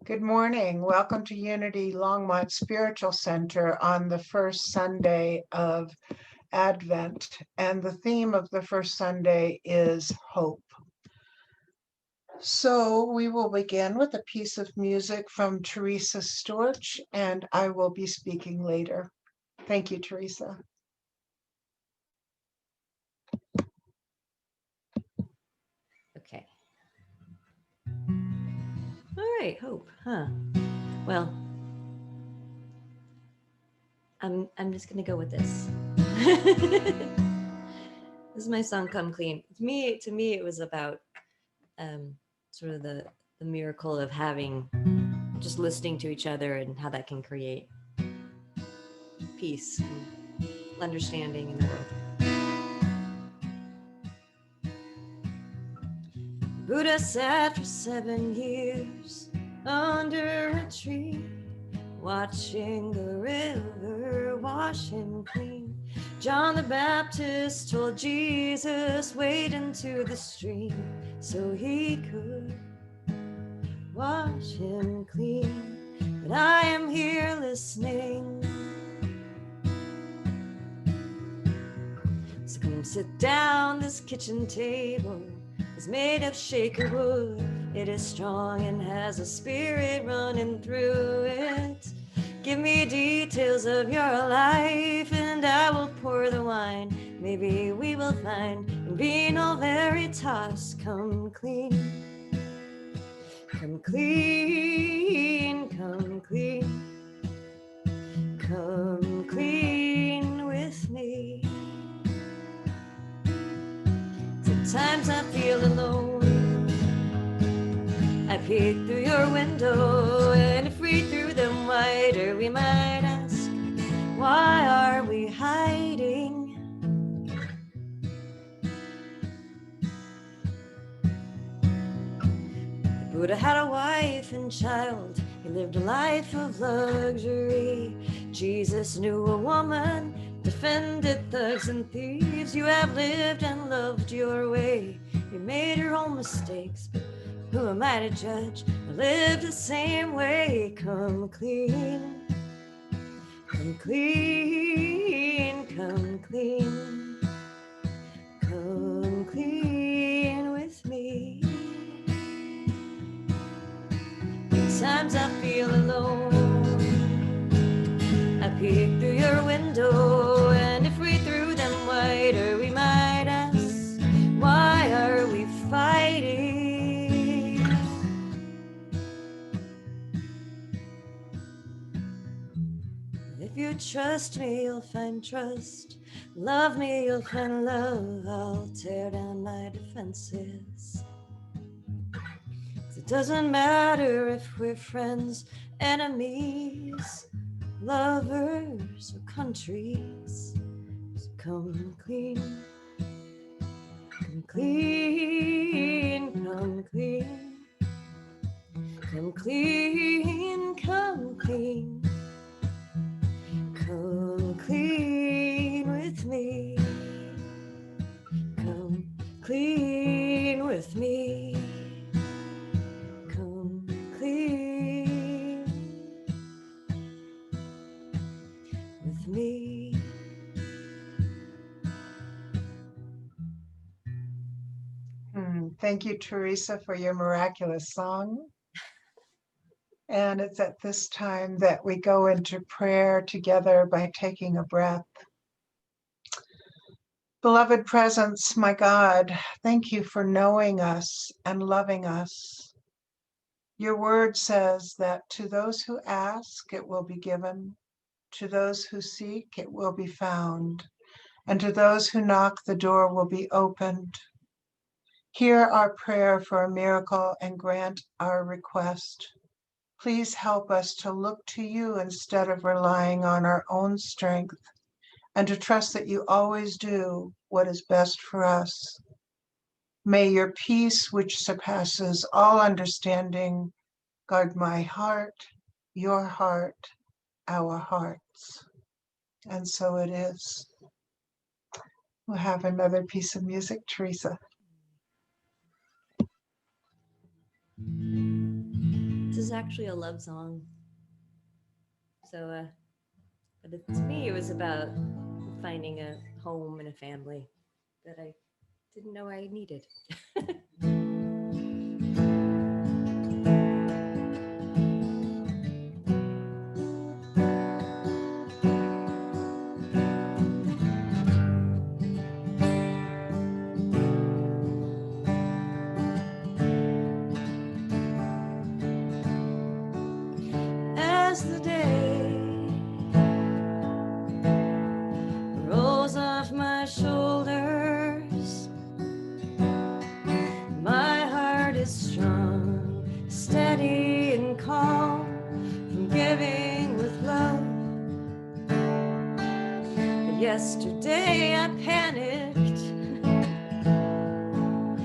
Good morning. Welcome to Unity Longmont Spiritual Center on the first Sunday of Advent. And the theme of the first Sunday is hope. So we will begin with a piece of music from Teresa Storch, and I will be speaking later. Thank you, Teresa. Okay. All right, hope, huh? Well, I'm just gonna go with this. This is my song "Come Clean." To me, it was about sort of the miracle of having just listening to each other and how that can create peace and understanding in the world. Buddha sat for 7 years under a tree, watching the river wash him clean. John the Baptist told Jesus, wade into the stream so he could wash him clean. But I am here listening, so come sit down. This kitchen table is made of shaker wood. It is strong and has a spirit running through it. Give me details of your life and I will pour the wine. Maybe we will find in vino veritas. Come clean, come clean, come clean, come clean with me. Sometimes I feel alone. I peek through your window, and if we threw them wider, we might ask, why are we hiding? The Buddha had a wife and child. He lived a life of luxury. Jesus knew a woman, defended thugs and thieves. You have lived and loved your way. You made your own mistakes, but who am I to judge? I live the same way. Come clean, come clean, come clean, come clean with me. Sometimes I feel alone. I peek through your window, and if we threw them wider, we might ask, why are we fighting? If you trust me, you'll find trust. Love me, you'll find love. I'll tear down my defenses. It doesn't matter if we're friends, enemies, lovers, or countries. So come clean, come clean, come clean, come clean, come clean, come clean with me, come clean with me. Clean with me. Thank you, Teresa, for your miraculous song. And it's at this time that we go into prayer together by taking a breath. Beloved presence, my God, thank you for knowing us and loving us. Your word says that to those who ask, it will be given. To those who seek, it will be found. And to those who knock, the door will be opened. Hear our prayer for a miracle and grant our request. Please help us to look to you instead of relying on our own strength, and to trust that you always do what is best for us. May your peace, which surpasses all understanding, guard my heart, your heart, our hearts. And so it is. We'll have another piece of music, Teresa. This is actually a love song. So, to me, it was about finding a home and a family that I didn't know I needed. As the day rolls off my shoulders, my heart is strong, steady and calm from giving with love. But yesterday I panicked,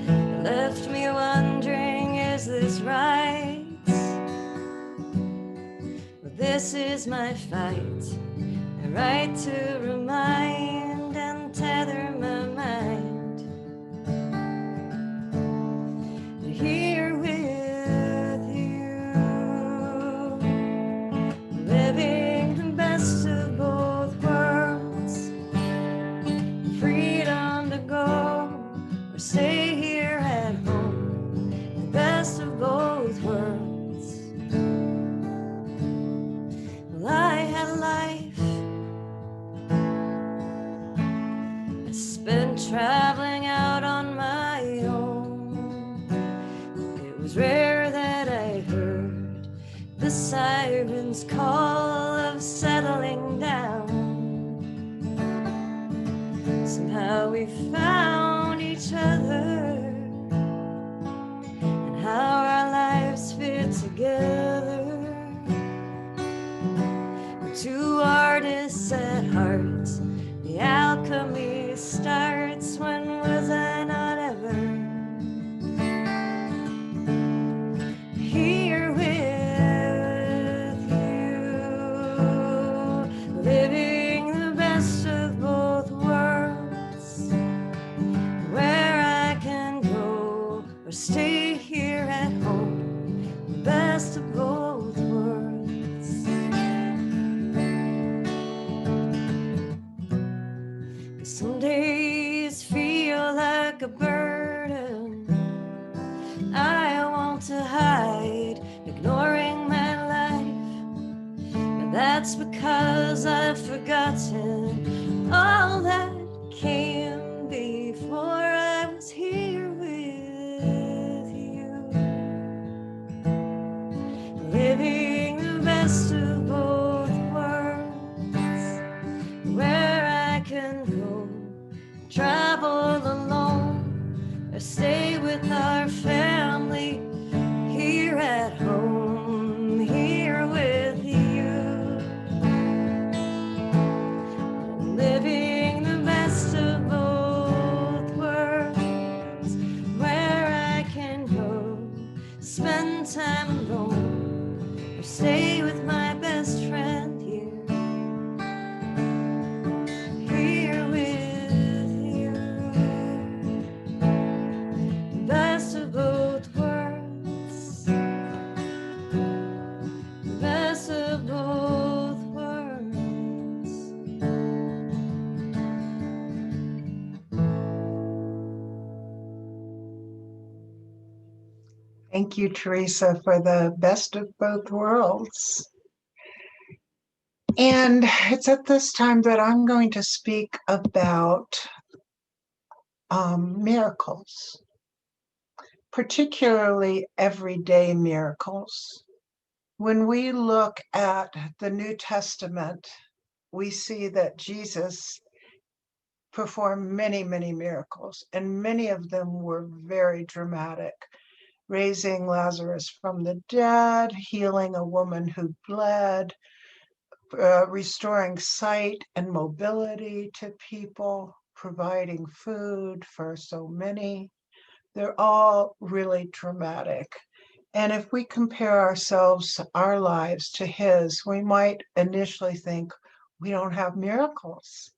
it left me wondering, is this right? Well, this is my fight, the right to remind and tether my mind. Here with you, living the best of both worlds, freedom to go or stay here at home, the best of both worlds. Well, I had a life I spent traveling out on my own. It was rare that I heard the siren's call of settling down. Somehow we found each other, and how our lives fit together. We're two artists at heart, the alchemy starts. When was I not ever here with you, living the best of both worlds, where I can go or stay here at home, the best of both worlds. 'Cause some days feel like a burden I want to hide, ignoring my life. But that's because I've forgotten all that came before I was here with you, living the best of both worlds, where I can go, travel alone, or stay with our family here at home, here with you, living the best of both worlds, where I can go, spend time alone, or stay with my best friend here, here with you, best of both worlds, best of both worlds. Thank you, Teresa, for the best of both worlds. And it's at this time that I'm going to speak about miracles, particularly everyday miracles. When we look at the New Testament, we see that Jesus performed many, many miracles, and many of them were very dramatic. Raising Lazarus from the dead, healing a woman who bled, restoring sight and mobility to people, providing food for so many. They're all really dramatic. And if we compare ourselves, our lives to his, we might initially think we don't have miracles.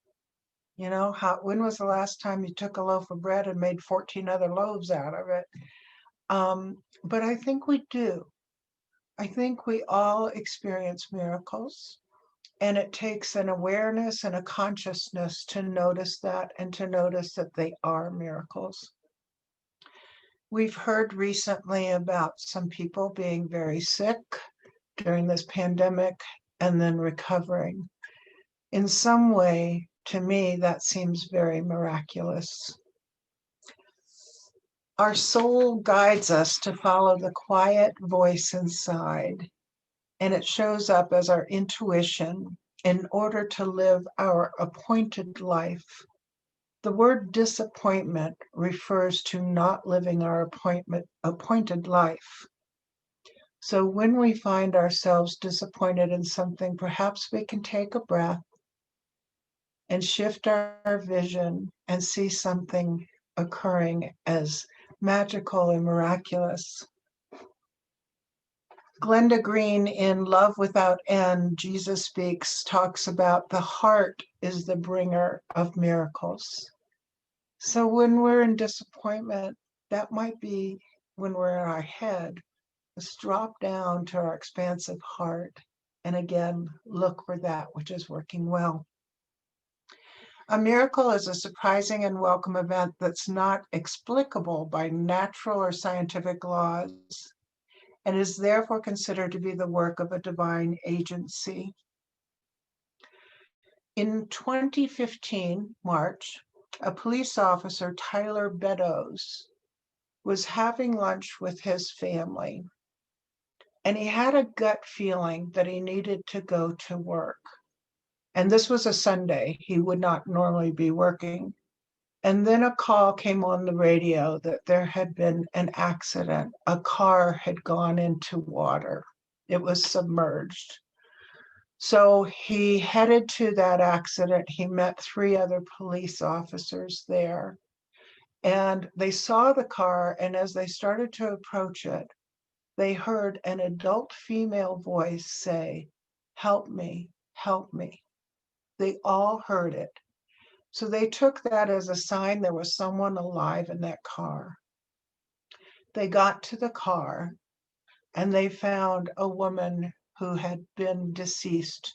You know, when was the last time you took a loaf of bread and made 14 other loaves out of it? But I think we do. I think we all experience miracles, and it takes an awareness and a consciousness to notice that and to notice that they are miracles. We've heard recently about some people being very sick during this pandemic and then recovering. In some way, to me, that seems very miraculous. Our soul guides us to follow the quiet voice inside, and it shows up as our intuition in order to live our appointed life. The word disappointment refers to not living our appointed life. So when we find ourselves disappointed in something, perhaps we can take a breath and shift our vision and see something occurring as magical and miraculous. Glenda Green in Love Without End, Jesus Speaks, talks about the heart is the bringer of miracles. So when we're in disappointment, that might be when we're in our head. Let's drop down to our expansive heart and again, look for that which is working well. A miracle is a surprising and welcome event that's not explicable by natural or scientific laws and is therefore considered to be the work of a divine agency. In 2015, March, a police officer, Tyler Beddoes, was having lunch with his family, and he had a gut feeling that he needed to go to work. And this was a Sunday. He would not normally be working. And then a call came on the radio that there had been an accident. A car had gone into water. It was submerged. So he headed to that accident. He met 3 other police officers there. And they saw the car, and as they started to approach it, they heard an adult female voice say, "Help me, help me." They all heard it. So they took that as a sign there was someone alive in that car. They got to the car and they found a woman who had been deceased,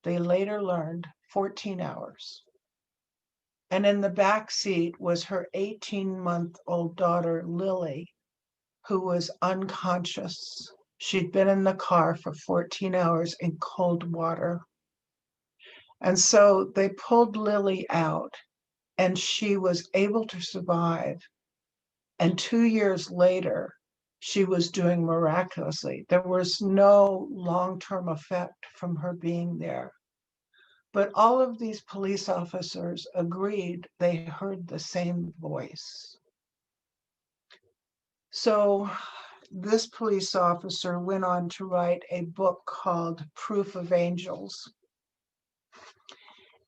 they later learned, 14 hours. And in the back seat was her 18-month-old daughter, Lily, who was unconscious. She'd been in the car for 14 hours in cold water. And so they pulled Lily out, and she was able to survive. And 2 years later, she was doing miraculously. There was no long-term effect from her being there. But all of these police officers agreed they heard the same voice. So this police officer went on to write a book called Proof of Angels.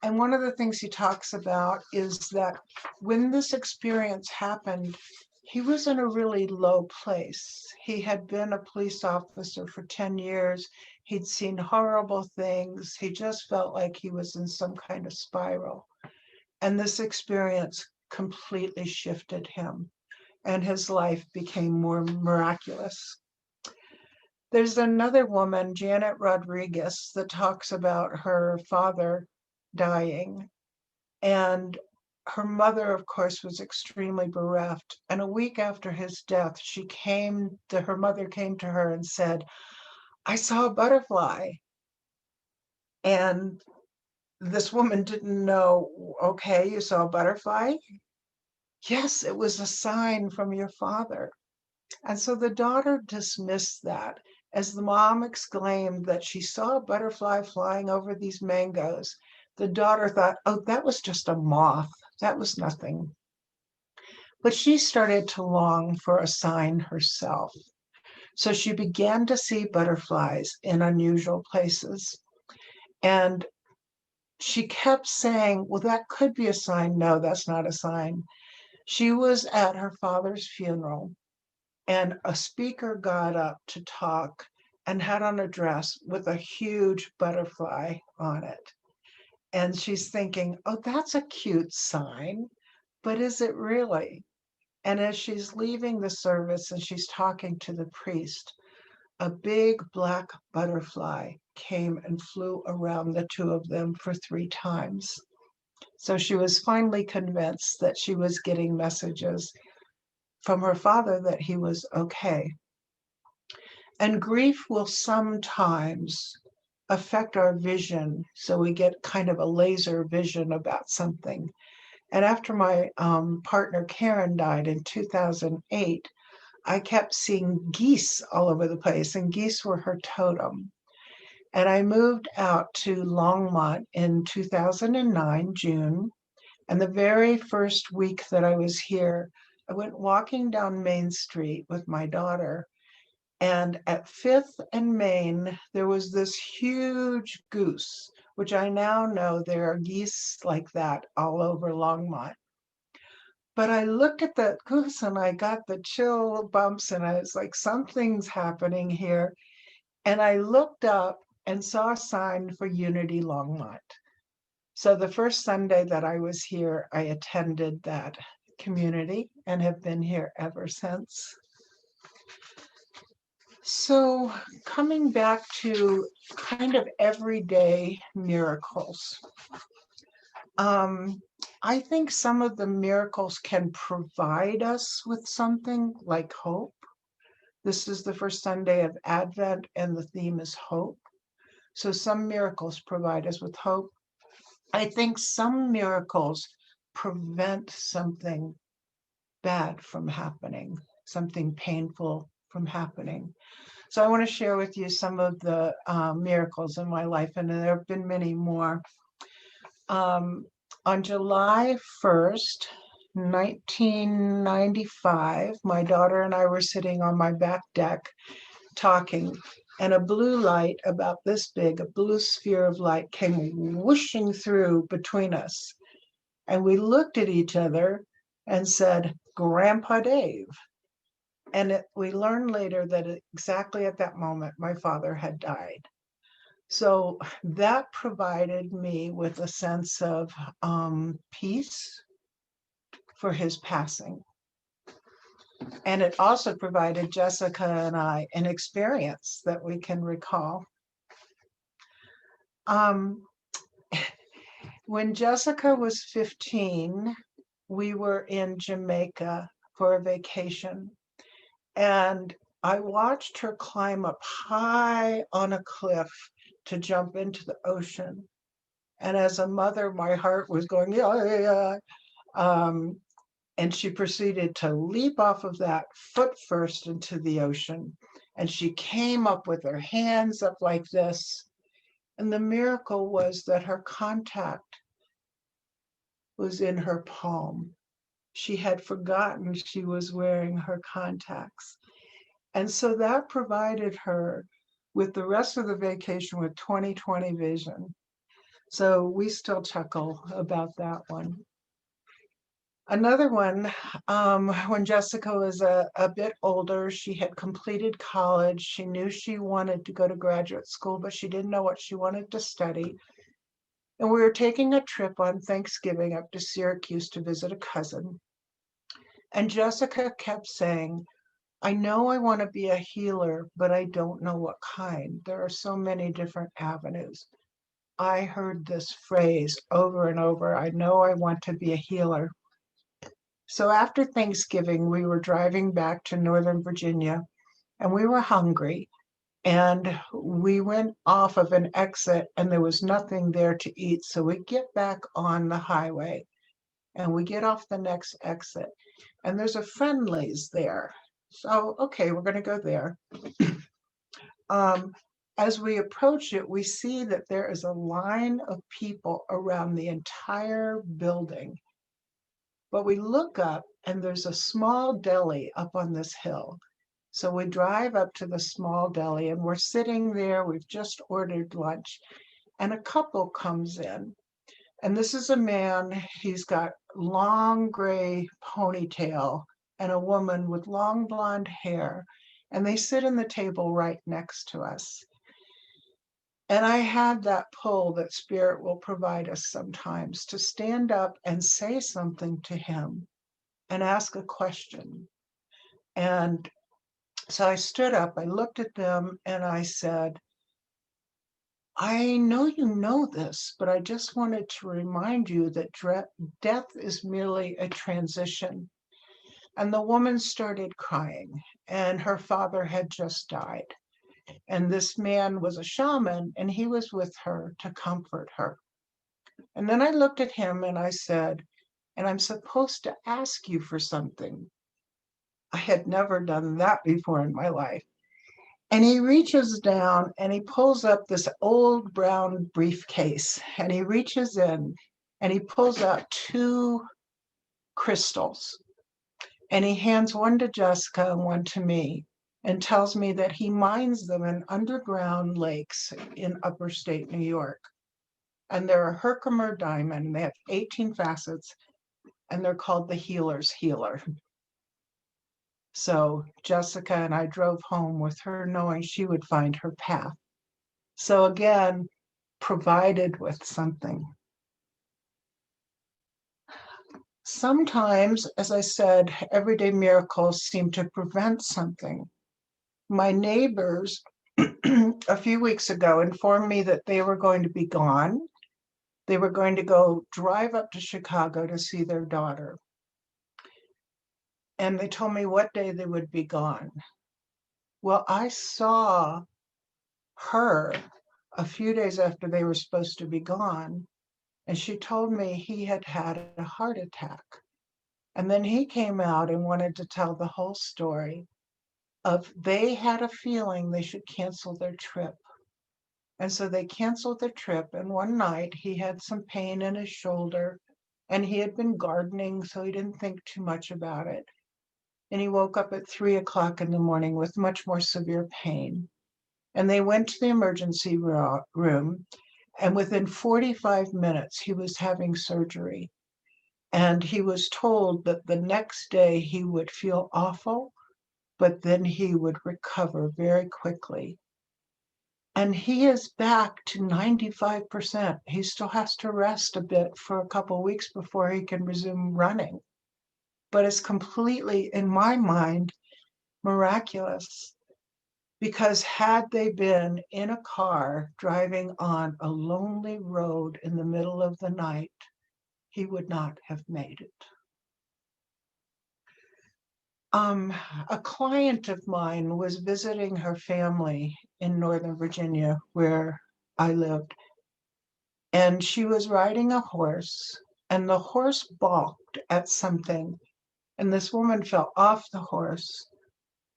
And one of the things he talks about is that when this experience happened, he was in a really low place. He had been a police officer for 10 years. He'd seen horrible things. He just felt like he was in some kind of spiral. And this experience completely shifted him, and his life became more miraculous. There's another woman, Janet Rodriguez, that talks about her father dying. And her mother, of course, was extremely bereft. And a week after his death, her mother came to her and said, "I saw a butterfly." And this woman didn't know, "Okay, you saw a butterfly?" "Yes, it was a sign from your father." And so the daughter dismissed that as the mom exclaimed that she saw a butterfly flying over these mangoes. The daughter thought, "Oh, that was just a moth. That was nothing." But she started to long for a sign herself. So she began to see butterflies in unusual places. And she kept saying, "Well, that could be a sign." "No, that's not a sign." She was at her father's funeral, and a speaker got up to talk and had on a dress with a huge butterfly on it. And she's thinking, "Oh, that's a cute sign, but is it really?" And as she's leaving the service and she's talking to the priest, a big black butterfly came and flew around the two of them for 3 times. So she was finally convinced that she was getting messages from her father that he was okay. And grief will sometimes affect our vision, so we get kind of a laser vision about something. And after my partner Karen died in 2008, I kept seeing geese all over the place, and geese were her totem. And I moved out to Longmont in 2009, June. And the very first week that I was here, I went walking down Main Street with my daughter. And at 5th and Main, there was this huge goose, which I now know there are geese like that all over Longmont. But I looked at that goose and I got the chill bumps, and I was like, something's happening here. And I looked up and saw a sign for Unity Longmont. So the first Sunday that I was here, I attended that community and have been here ever since. So coming back to kind of everyday miracles, I think some of the miracles can provide us with something like hope. This is the first Sunday of Advent, and the theme is hope. So some miracles provide us with hope. I think some miracles prevent something bad from happening, something painful from happening. So I want to share with you some of the miracles in my life, and there have been many more. On July 1st, 1995, my daughter and I were sitting on my back deck talking, and a blue light about this big, a blue sphere of light, came whooshing through between us. And we looked at each other and said, Grandpa Dave. And we learned later that exactly at that moment, my father had died. So that provided me with a sense of peace for his passing. And it also provided Jessica and I an experience that we can recall. When Jessica was 15, we were in Jamaica for a vacation. And I watched her climb up high on a cliff to jump into the ocean. And as a mother, my heart was going, yeah, yeah, yeah. And she proceeded to leap off of that foot first into the ocean. And she came up with her hands up like this. And the miracle was that her contact was in her palm. She had forgotten she was wearing her contacts. And so that provided her with the rest of the vacation with 20/20 vision. So we still chuckle about that one. Another one, when Jessica was a bit older, she had completed college. She knew she wanted to go to graduate school, but she didn't know what she wanted to study. And we were taking a trip on Thanksgiving up to Syracuse to visit a cousin. And Jessica kept saying, I know I want to be a healer, but I don't know what kind. There are so many different avenues. I heard this phrase over and over. I know I want to be a healer. So after Thanksgiving, we were driving back to Northern Virginia, and we were hungry. And we went off of an exit, and there was nothing there to eat. So we get back on the highway, and we get off the next exit, and there's a Friendly's there. So, okay, we're going to go there. As we approach it, we see that there is a line of people around the entire building. But we look up, and there's a small deli up on this hill. So we drive up to the small deli, and we're sitting there. We've just ordered lunch, and a couple comes in. And this is a man, he's got long gray ponytail, and a woman with long blonde hair. And they sit in the table right next to us. And I had that pull that Spirit will provide us sometimes to stand up and say something to him and ask a question. And So I stood up, I looked at them, and I said, I know you know this, but I just wanted to remind you that death is merely a transition. And the woman started crying, and her father had just died. And this man was a shaman, and he was with her to comfort her. And then I looked at him and I said, and I'm supposed to ask you for something. I had never done that before in my life. And he reaches down and he pulls up this old brown briefcase and he reaches in and he pulls out two crystals and he hands one to Jessica and one to me and tells me that he mines them in underground lakes in upper state New York. And they're a Herkimer diamond. They have 18 facets and they're called the Healer's Healer. So Jessica and I drove home with her knowing she would find her path. So again, provided with something. Sometimes, as I said, everyday miracles seem to prevent something. My neighbors a few weeks ago informed me that they were going to be gone. They were going to go drive up to Chicago to see their daughter. And they told me what day they would be gone. Well, I saw her a few days after they were supposed to be gone, and she told me he had had a heart attack. And then he came out and wanted to tell the whole story of they had a feeling they should cancel their trip. And so they canceled their trip. And one night he had some pain in his shoulder and he had been gardening, so he didn't think too much about it. And he woke up at 3 o'clock in the morning with much more severe pain. And they went to the emergency room. And within 45 minutes, he was having surgery. And he was told that the next day he would feel awful, but then he would recover very quickly. And he is back to 95%. He still has to rest a bit for a couple of weeks before he can resume running. But it's completely, in my mind, miraculous. Because had they been in a car driving on a lonely road in the middle of the night, he would not have made it. A client of mine was visiting her family in Northern Virginia, where I lived, and she was riding a horse, and the horse balked at something, and this woman fell off the horse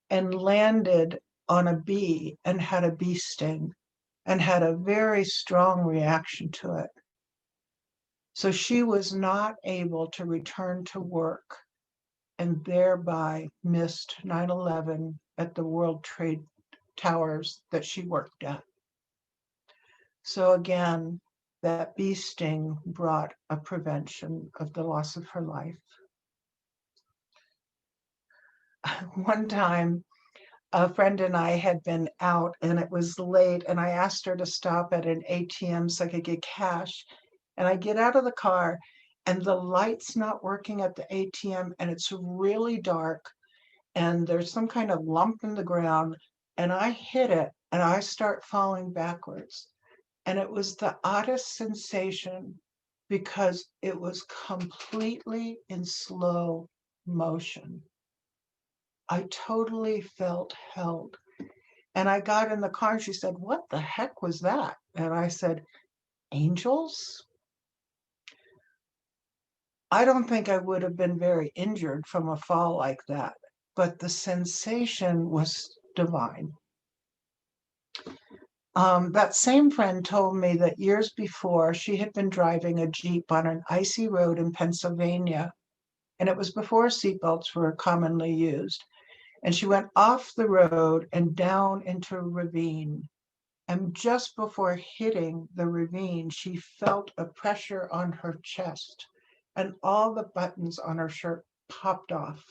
and landed on a bee and had a bee sting and had a very strong reaction to it. So she was not able to return to work and thereby missed 9/11 at the World Trade Towers that she worked at. So again, that bee sting brought a prevention of the loss of her life. One time, a friend and I had been out and it was late and I asked her to stop at an ATM so I could get cash. And I get out of the car and the light's not working at the ATM and it's really dark and there's some kind of lump in the ground and I hit it and I start falling backwards. And it was the oddest sensation because it was completely in slow motion. I totally felt held. And I got in the car and she said, "What the heck was that?" And I said, "Angels?" I don't think I would have been very injured from a fall like that, but the sensation was divine. That same friend told me that years before she had been driving a Jeep on an icy road in Pennsylvania, and it was before seatbelts were commonly used. And she went off the road and down into a ravine. And just before hitting the ravine, she felt a pressure on her chest, and all the buttons on her shirt popped off.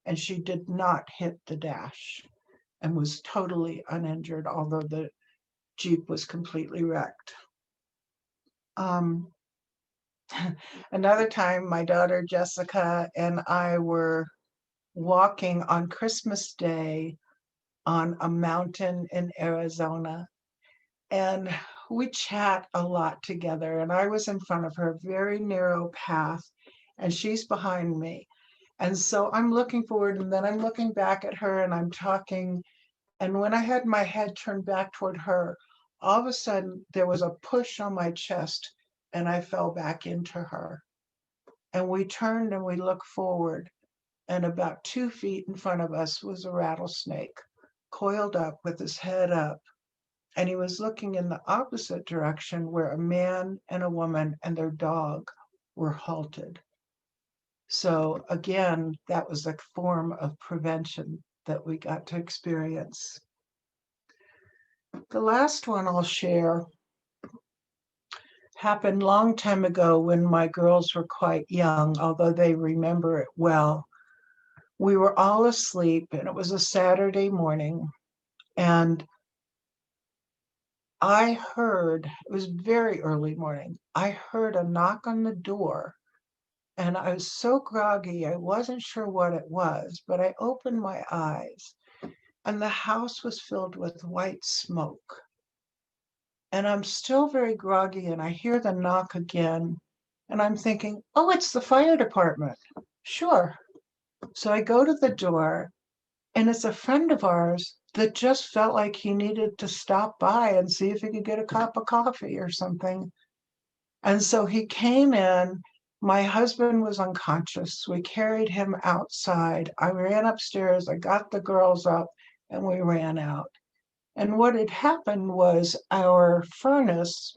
And she did not hit the dash and was totally uninjured, although the Jeep was completely wrecked. Another time, my daughter Jessica and I were walking on Christmas Day on a mountain in Arizona. And we chat a lot together. And I was in front of her, very narrow path, and she's behind me. And so I'm looking forward, and then I'm looking back at her and I'm talking. And when I had my head turned back toward her, all of a sudden there was a push on my chest and I fell back into her. And we turned and we looked forward, and about 2 feet in front of us was a rattlesnake, coiled up with his head up. And he was looking in the opposite direction where a man and a woman and their dog were halted. So again, that was a form of prevention that we got to experience. The last one I'll share happened long time ago when my girls were quite young, although they remember it well. We were all asleep and it was a Saturday morning, and I heard, it was very early morning, I heard a knock on the door, and I was so groggy, I wasn't sure what it was, but I opened my eyes and the house was filled with white smoke. And I'm still very groggy, and I hear the knock again, and I'm thinking, oh, it's the fire department. Sure. So I go to the door, and it's a friend of ours that just felt like he needed to stop by and see if he could get a cup of coffee or something. And so he came in. My husband was unconscious. We carried him outside. I ran upstairs. I got the girls up, and we ran out. And what had happened was our furnace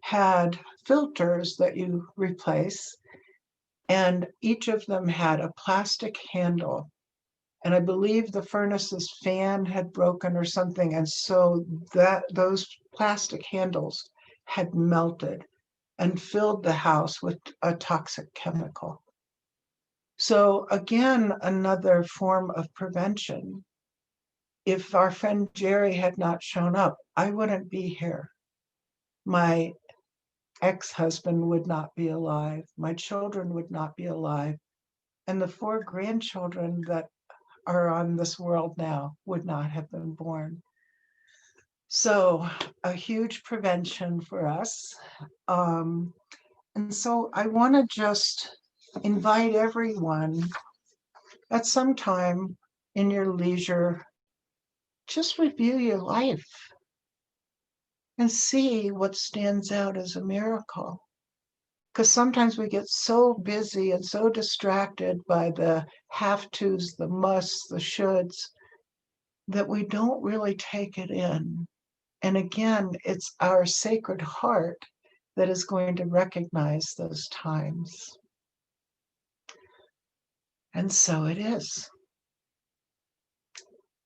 had filters that you replace, and each of them had a plastic handle. And I believe the furnace's fan had broken or something, and so that those plastic handles had melted and filled the house with a toxic chemical. So again, another form of prevention. If our friend Jerry had not shown up, I wouldn't be here. My ex-husband would not be alive. My children would not be alive. And the 4 grandchildren that are on this world now would not have been born. So a huge prevention for us. And so I want to just invite everyone at some time in your leisure, just review your life and see what stands out as a miracle. Because sometimes we get so busy and so distracted by the have-tos, the musts, the shoulds, that we don't really take it in. And again, it's our sacred heart that is going to recognize those times. And so it is.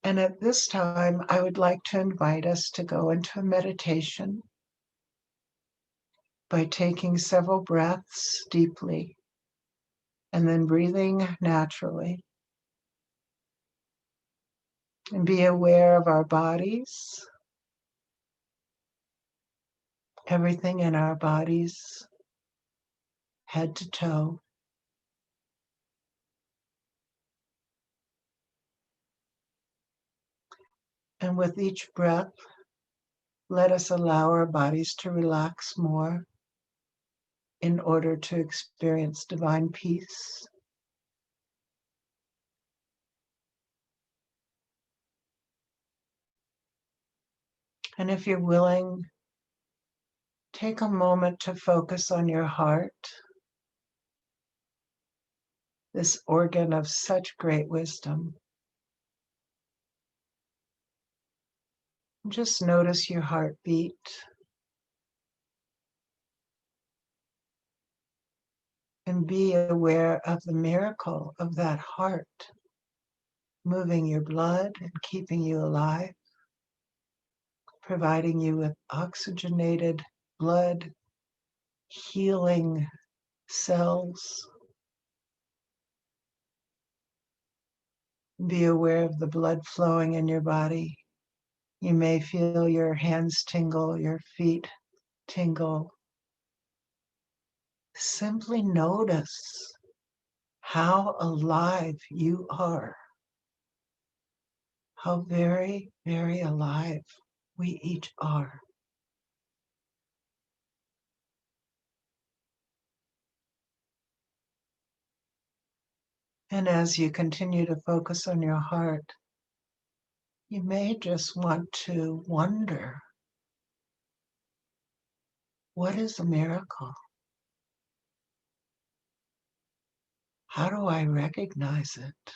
And at this time, I would like to invite us to go into a meditation by taking several breaths deeply and then breathing naturally. And be aware of our bodies, everything in our bodies, head to toe. And with each breath, let us allow our bodies to relax more in order to experience divine peace. And if you're willing, take a moment to focus on your heart, this organ of such great wisdom. Just notice your heartbeat. And be aware of the miracle of that heart moving your blood and keeping you alive, providing you with oxygenated blood, healing cells. Be aware of the blood flowing in your body. You may feel your hands tingle, your feet tingle. Simply notice how alive you are, how very, very alive we each are. And as you continue to focus on your heart, you may just want to wonder, what is a miracle? How do I recognize it?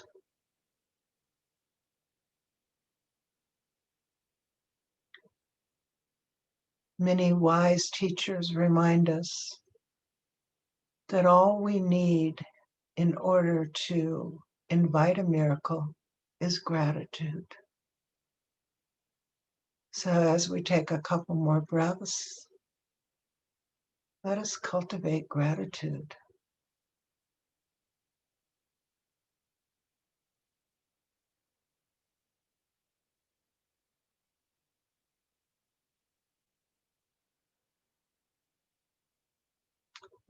Many wise teachers remind us that all we need in order to invite a miracle is gratitude. So as we take a couple more breaths, let us cultivate gratitude.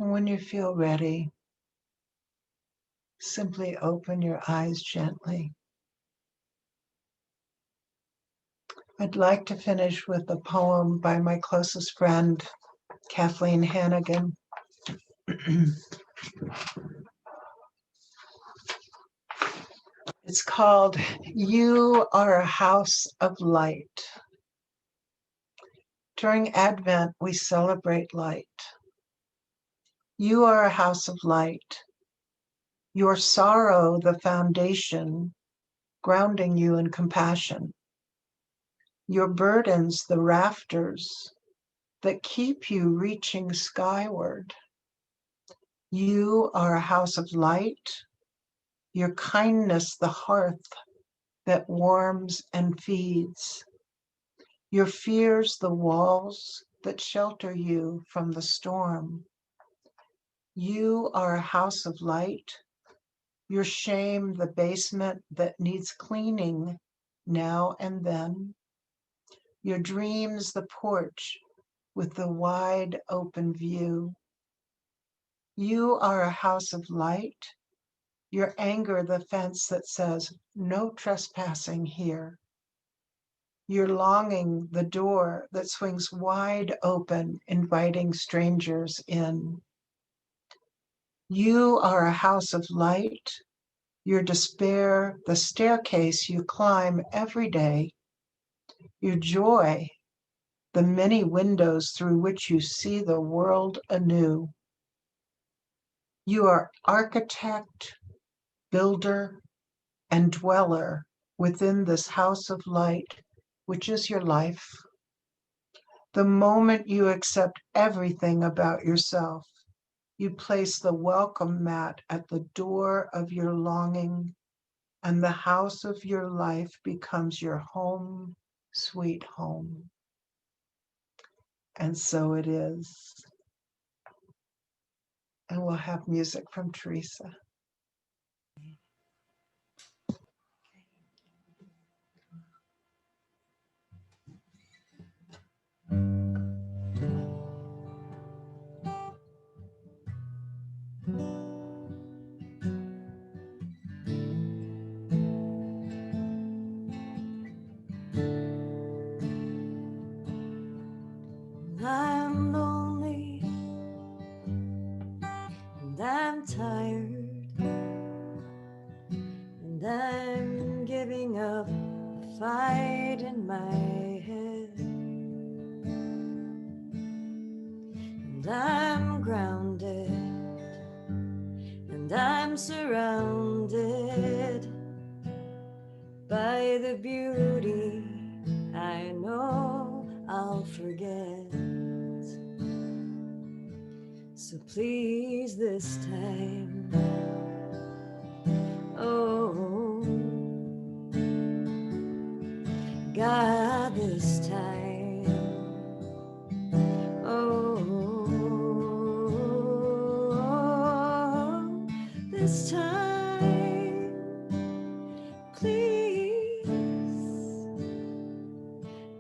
And when you feel ready, simply open your eyes gently. I'd like to finish with a poem by my closest friend, Kathleen Hannigan. It's called You Are a House of Light. During Advent, we celebrate light. You are a house of light. Your sorrow, the foundation, grounding you in compassion. Your burdens, the rafters that keep you reaching skyward. You are a house of light. Your kindness, the hearth that warms and feeds. Your fears, the walls that shelter you from the storm. You are a house of light. Your shame, the basement that needs cleaning now and then. Your dreams, the porch with the wide open view. You are a house of light. Your anger, the fence that says, no trespassing here. Your longing, the door that swings wide open, inviting strangers in. You are a house of light. Your despair, the staircase you climb every day. Your joy, the many windows through which you see the world anew. You are architect, builder, and dweller within this house of light, which is your life. The moment you accept everything about yourself, you place the welcome mat at the door of your longing, and the house of your life becomes your home, sweet home. And so it is. And we'll have music from Teresa. I'm lonely and I'm tired and I'm giving up a fight in my head, and I'm grounded and I'm surrounded by the beauty I know I'll forget. So please this time, oh God, this time, oh this time, please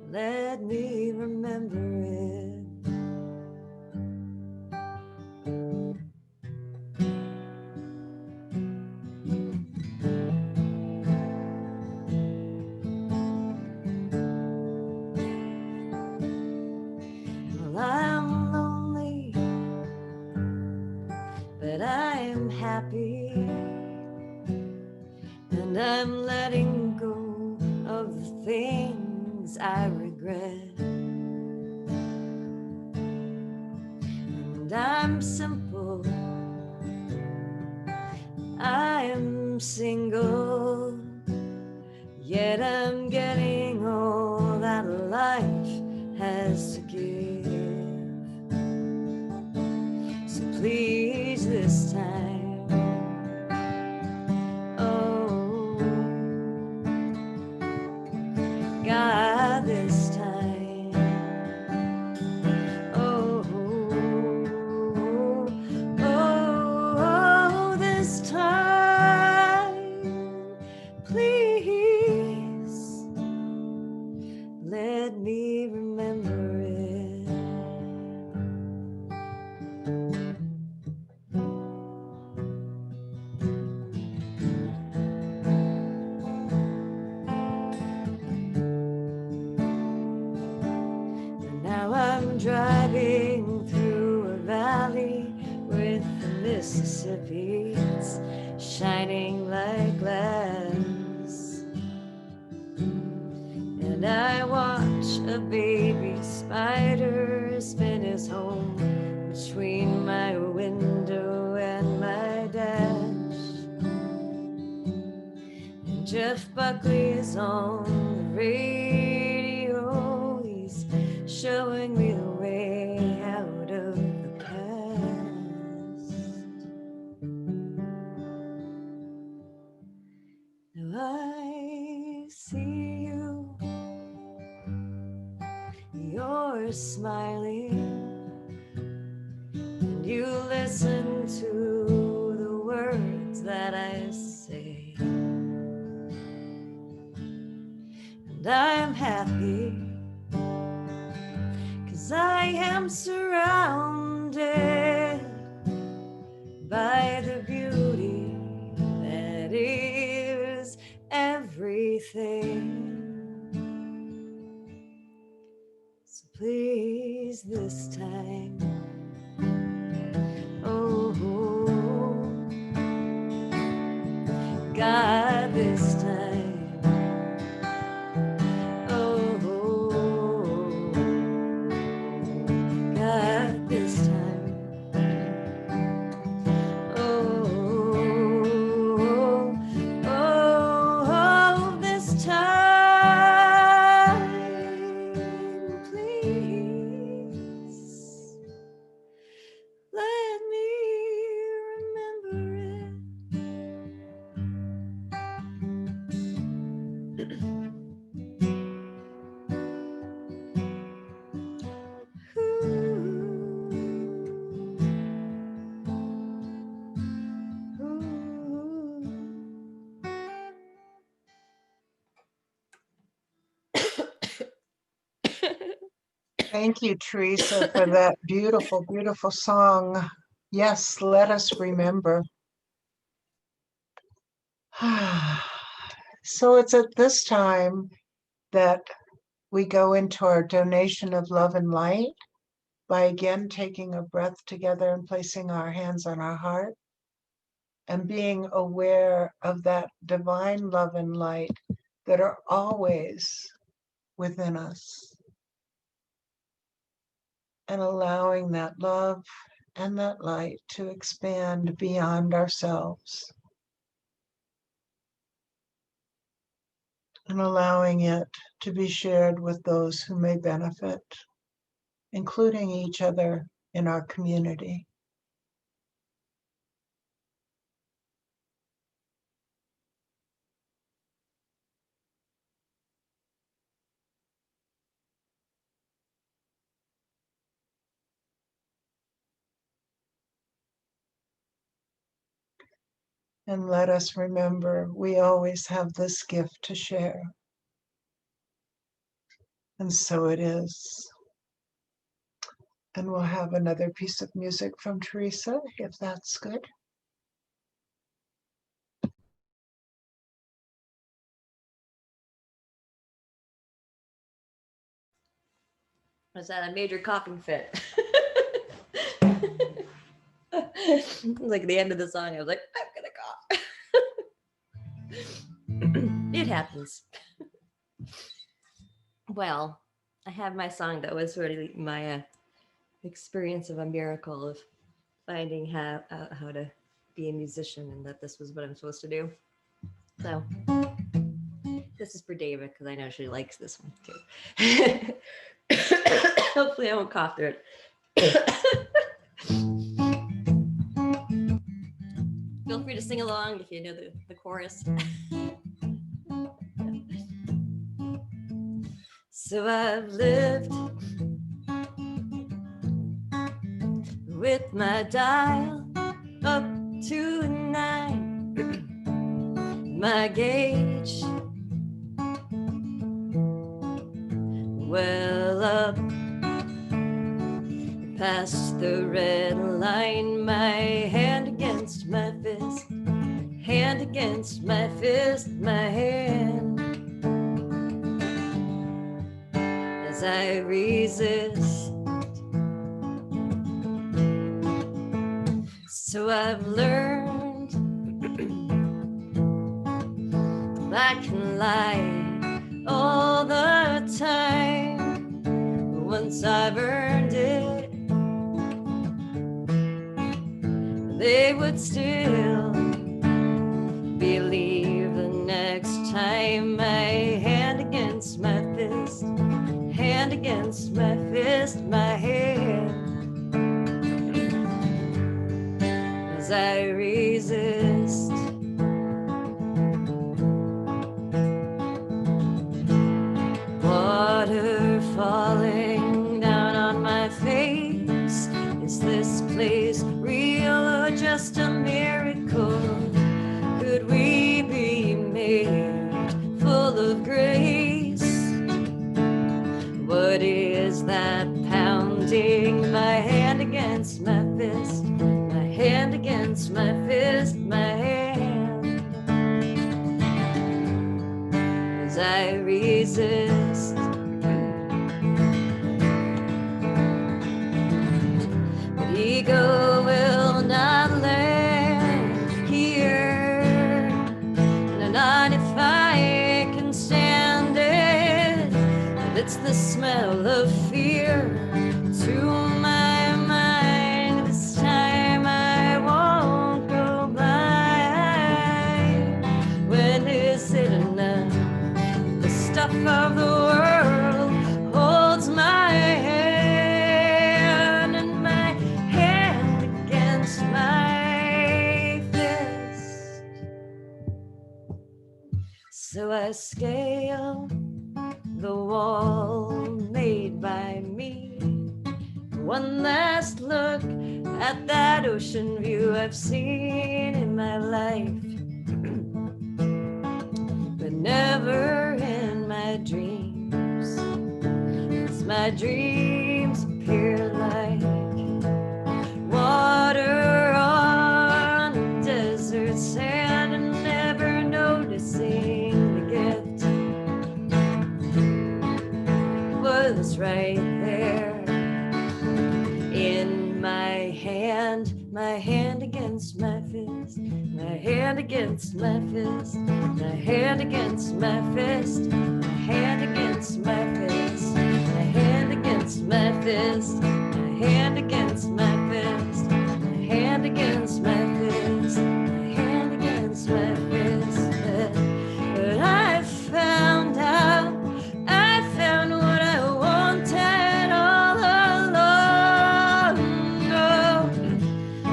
let me remember it. happy, and I'm letting go of the things I regret. And I'm simple, I'm single, yet I'm getting all that life has to give. So please this time, oh God, this time, oh, oh, this time, please let me remember it. And now I'm driving through a valley with the Mississippi shining like glass. And I watch a baby spider spin his home between my window and my dash. And Jeff Buckley is on the radio. He's showing me the way out of the past. Now I see you, you're smiling, and you listen to the words that I say. And I'm happy, 'cause I am surrounded by the beauty that is everything. So please this time, oh God, this time, oh God, this time, oh, this time, please let me remember it. Thank you, Teresa, for that beautiful, beautiful song. Yes, let us remember. So it's at this time that we go into our donation of love and light by again taking a breath together and placing our hands on our heart and being aware of that divine love and light that are always within us, and allowing that love and that light to expand beyond ourselves, and allowing it to be shared with those who may benefit, including each other in our community. And let us remember, we always have this gift to share. And so it is. And we'll have another piece of music from Teresa, if that's good. Was that a major coughing fit? Like the end of the song, I was like, I'm gonna go. It happens. Well, I have my song that was really my experience of a miracle of finding how to be a musician, and that this was what I'm supposed to do. So this is for David because I know she likes this one too. Hopefully I won't cough through it. Feel free to sing along if you know the chorus. So I've lived with my dial up to 9, my gauge well up past the red line, my hand against my fist, hand against my fist, my hand as I resist. So I've learned I can lie all the time. Once I've earned it, they would still believe the next time. My hand against my fist, hand against my fist, my hand as I resist. Water falling down on my face. Is this place real or just a miracle? Could we be made full of grace? What is that pounding? My hand against my fist, my hand against my fist, my hand as I resist. But ego will not land here, not if I can stand it. It's the smell of fear to my mind. This time I won't go blind. When is it enough? The stuff of the world holds my hand, and my hand against my fist. So I scale the wall made by me. One last look at that ocean view I've seen in my life, but never in my dreams. 'Cause my dreams appear like water on a desert sand, and never noticing the gift was right there in my hand against my fist, my hand against my fist, my hand against my fist, my hand against my fist, my hand against my fist, my hand against my fist, my hand against my fist, my hand against my fist. But I found out, I found what I wanted all along. Oh,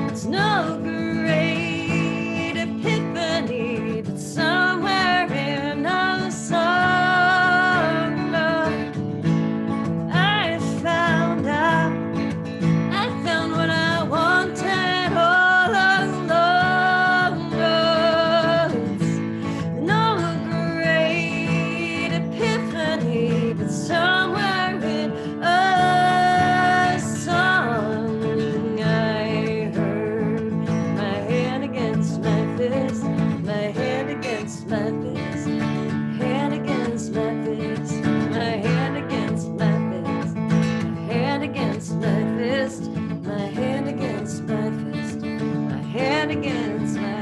it's no great epiphany, but somewhere in a song, oh, I found out again. It's like